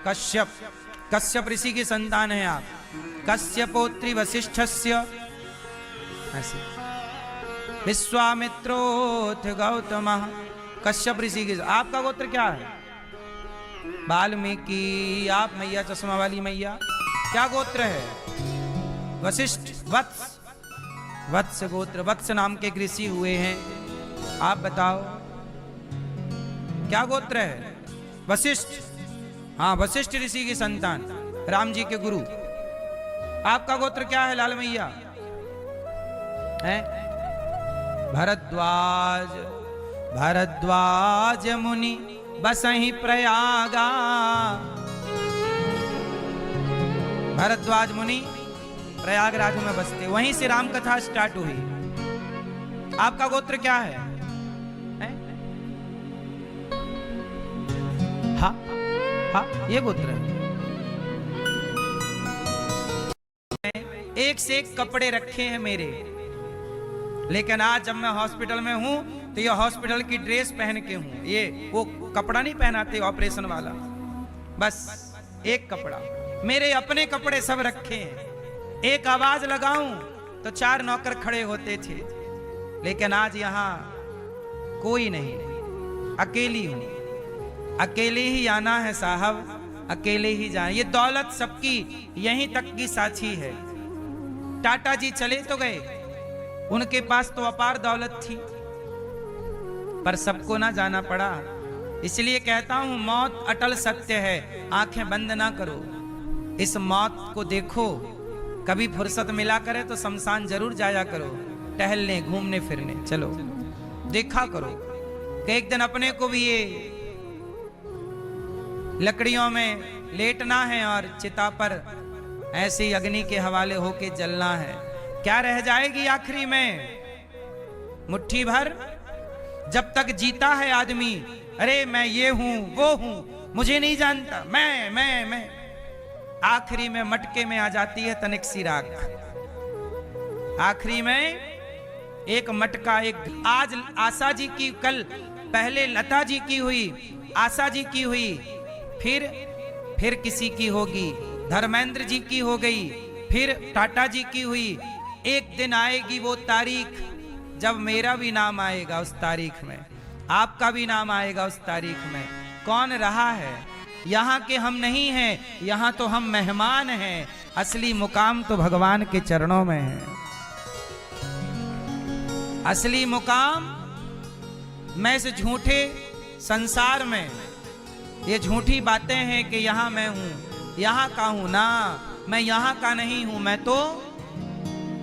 कश्यप, कश्यप ऋषि की संतान है आप। कश्यपोत्री वशिष्ठस्य, ऐसे विश्वामित्रोथ गौतमः। कश्यप ऋषि की, आपका गोत्र क्या है? वाल्मीकि। आप मैया चश्मा वाली मैया, क्या गोत्र है? वशिष्ठ, वत्स, वत्स गोत्र, वत्स नाम के ऋषि हुए हैं। आप बताओ क्या गोत्र है? वशिष्ठ। हाँ, वशिष्ठ ऋषि की संतान, राम जी के गुरु। आपका गोत्र क्या है लाल मैया? है भरद्वाज। भरद्वाज मुनि बसहि प्रयागा। भरद्वाज मुनि प्रयागराज में बसते, वहीं से राम कथा स्टार्ट हुई। आपका गोत्र क्या है? हाँ हाँ, ये गोत्र है। एक से एक कपड़े रखे हैं मेरे, लेकिन आज जब मैं हॉस्पिटल में हूं तो ये हॉस्पिटल की ड्रेस पहन के हूं। ये वो कपड़ा नहीं पहनाते ऑपरेशन वाला, बस एक कपड़ा। मेरे अपने कपड़े सब रखे हैं। एक आवाज लगाऊं तो 4 नौकर खड़े होते थे, लेकिन आज यहां कोई नहीं, अकेली हूं। अकेले ही आना है साहब, अकेले ही जाना। ये दौलत सबकी यहीं तक की साथी है। टाटा जी चले तो गए, उनके पास तो अपार दौलत थी, पर सबको ना जाना पड़ा। इसलिए कहता हूं, मौत अटल सत्य है, आंखें बंद ना करो। इस मौत को देखो, कभी फुर्सत मिला करे तो शमशान जरूर जाया करो, टहलने, घूमने फिरने चलो, देखा करो कि एक दिन अपने को भी ये लकड़ियों में लेटना है और चिता पर ऐसे ही अग्नि के हवाले होके जलना है। क्या रह जाएगी आखिरी में? मुट्ठी भर। जब तक जीता है आदमी, अरे मैं ये हूं वो हूं, मुझे नहीं जानता, मैं आखिरी में मटके में आ जाती है तनिक सी राख। आखिरी में एक मटका, एक आज आशा जी की, कल पहले लता जी की हुई, आशा जी की हुई, फिर किसी की होगी, धर्मेंद्र जी की हो गई, फिर टाटा जी की हुई। एक दिन आएगी वो तारीख जब मेरा भी नाम आएगा उस तारीख में, आपका भी नाम आएगा उस तारीख में। कौन रहा है? यहाँ के हम नहीं हैं, यहाँ तो हम मेहमान हैं। असली मुकाम तो भगवान के चरणों में है। असली मुकाम मैं इस झूठे संसार में, ये झूठी बातें हैं कि यहाँ मैं हूं, यहाँ का हूं ना, मैं यहाँ का नहीं हूं, मैं तो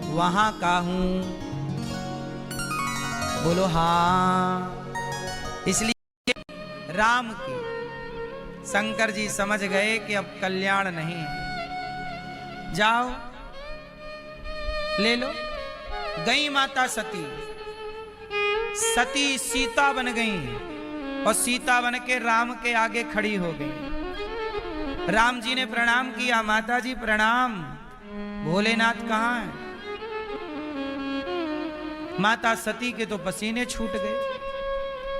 वहां का हूं। बोलो हाँ। इसलिए राम की शंकर जी समझ गए कि अब कल्याण नहीं है। जाओ ले लो। गई माता सती, सती सीता बन गई और सीता बन के राम के आगे खड़ी हो गई। राम जी ने प्रणाम किया, माता जी प्रणाम, भोलेनाथ कहाँ है? माता सती के तो पसीने छूट गए।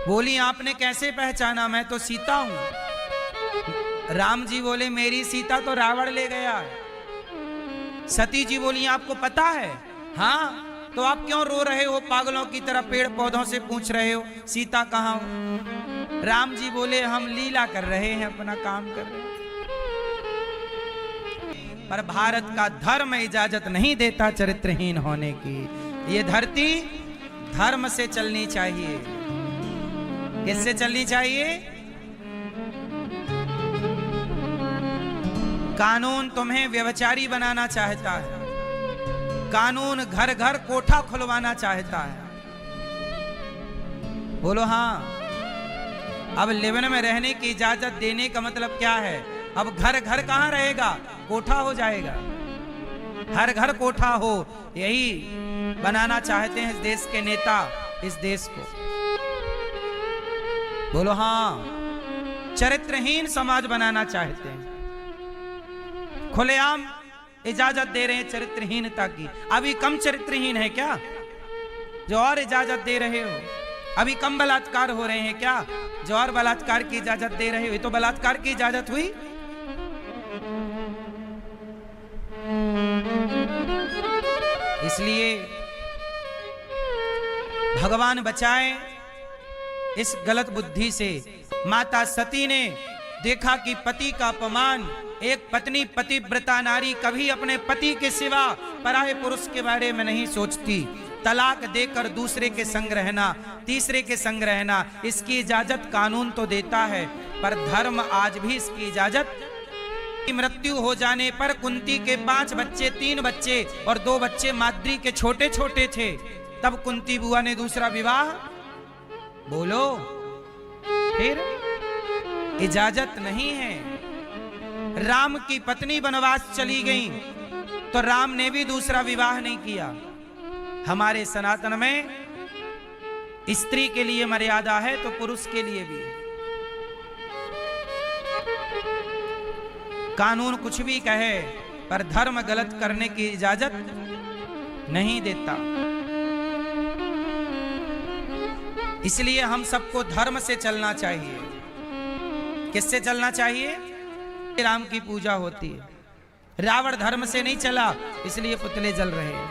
बोली, आपने कैसे पहचाना? मैं तो सीता हूं। राम जी बोले, मेरी सीता तो रावण ले गया है। सती जी बोली, आपको पता है? हाँ। तो आप क्यों रो रहे हो पागलों की तरह, पेड़ पौधों से पूछ रहे हो सीता कहाँ हो? राम जी बोले, हम लीला कर रहे हैं, अपना काम कर रहे हैं। पर भारत का धर्म इजाजत नहीं देता चरित्रहीन होने की। ये धरती धर्म से चलनी चाहिए। किससे चलनी चाहिए? कानून तुम्हें व्यभिचारी बनाना चाहता है, कानून घर घर कोठा खुलवाना चाहता है। बोलो हाँ। अब लिवन में रहने की इजाजत देने का मतलब क्या है? अब घर घर कहां रहेगा? कोठा हो जाएगा। हर घर कोठा हो, यही बनाना चाहते हैं इस देश के नेता, इस देश को। बोलो हाँ। चरित्रहीन समाज बनाना चाहते हैं, खुलेआम इजाजत दे रहे हैं चरित्रहीनता की। अभी कम चरित्रहीन है क्या जो और इजाजत दे रहे हो? अभी कम बलात्कार हो रहे हैं क्या जो और बलात्कार की इजाजत दे रहे हो? ये तो बलात्कार की इजाजत हुई। इसलिए भगवान बचाए इस गलत बुद्धि से। माता सती ने देखा कि पति का अपमान, एक पत्नी पतिव्रता नारी कभी अपने पति के सिवा पराये पुरुष के बारे में नहीं सोचती। तलाक देकर दूसरे के संग रहना, तीसरे के संग रहना, इसकी इजाजत कानून तो देता है, पर धर्म आज भी इसकी इजाजत। मृत्यु हो जाने पर कुंती के 5 बच्चे, 3 बच्चे और 2 बच्चे माद्री के छोटे छोटे थे, तब कुंती बुआ ने दूसरा विवाह, बोलो, फिर इजाजत नहीं है। राम की पत्नी वनवास चली गई तो राम ने भी दूसरा विवाह नहीं किया। हमारे सनातन में स्त्री के लिए मर्यादा है तो पुरुष के लिए भी। कानून कुछ भी कहे पर धर्म गलत करने की इजाजत नहीं देता। इसलिए हम सबको धर्म से चलना चाहिए। किससे चलना चाहिए? राम की पूजा होती है। रावण धर्म से नहीं चला, इसलिए पुतले जल रहे हैं।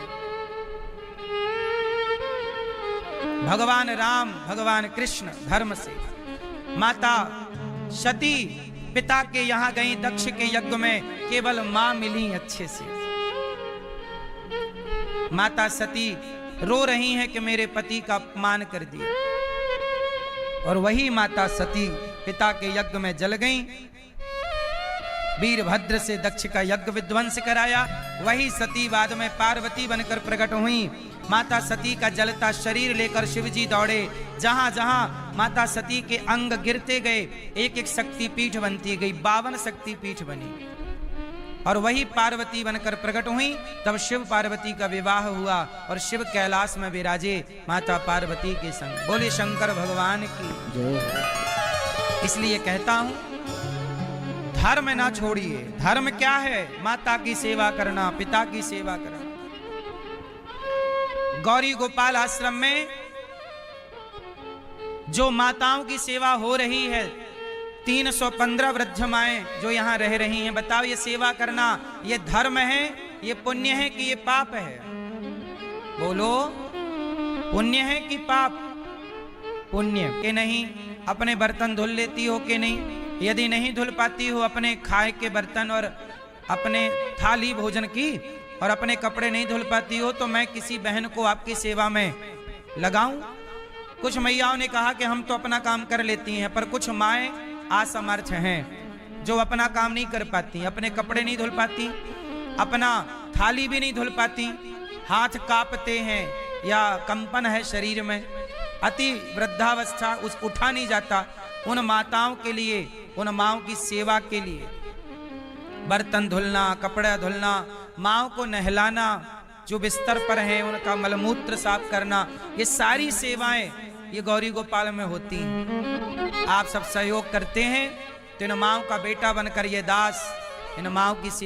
भगवान राम, भगवान कृष्ण धर्म से। माता सती पिता के यहां गई, दक्ष के यज्ञ में केवल मां मिली अच्छे से। माता सती रो रही हैं कि मेरे पति का अपमान कर दिया, और वही माता सती पिता के यज्ञ में जल गई। वीरभद्र से दक्ष का यज्ञ विध्वंस कराया। वही सती बाद में पार्वती बनकर प्रकट हुई। माता सती का जलता शरीर लेकर शिवजी दौड़े। जहां जहां माता सती के अंग गिरते गए, एक एक शक्तिपीठ बनती गई, 52 शक्तिपीठ बनी, और वही पार्वती बनकर प्रकट हुई। तब शिव पार्वती का विवाह हुआ और शिव कैलाश में विराजे माता पार्वती के संग। बोले शंकर भगवान की जय। इसलिए कहता हूं, धर्म ना छोड़िए। धर्म क्या है? माता की सेवा करना, पिता की सेवा करना। गौरी गोपाल आश्रम में जो माताओं की सेवा हो रही है, 315 वृद्ध माएं जो यहां रह रही हैं, बताओ ये सेवा करना ये धर्म है, ये पुण्य है कि ये पाप है? बोलो, पुण्य है कि पाप? पुण्य के नहीं। अपने बर्तन धुल लेती हो कि नहीं? यदि नहीं धुल पाती हो अपने खाए के बर्तन और अपने थाली भोजन की, और अपने कपड़े नहीं धुल पाती हो, तो मैं किसी बहन को आपकी सेवा में लगाऊं? कुछ मैयाओं ने कहा कि हम तो अपना काम कर लेती हैं, पर कुछ माएं असमर्थ हैं जो अपना काम नहीं कर पाती, अपने कपड़े नहीं धुल पाती, अपना थाली भी नहीं धुल पाती, हाथ कांपते हैं या कंपन है शरीर में, अति वृद्धावस्था, उस उठा नहीं जाता। उन माताओं के लिए, उन माओं की सेवा के लिए बर्तन धुलना, कपड़ा धुलना, माओं को नहलाना, जो बिस्तर पर हैं उनका मलमूत्र साफ करना, ये सारी सेवाएं ये गौरी गोपाल में होती हैं। आप सब सहयोग करते हैं तो इन माओं का बेटा बनकर ये दास इन माओं की सेवा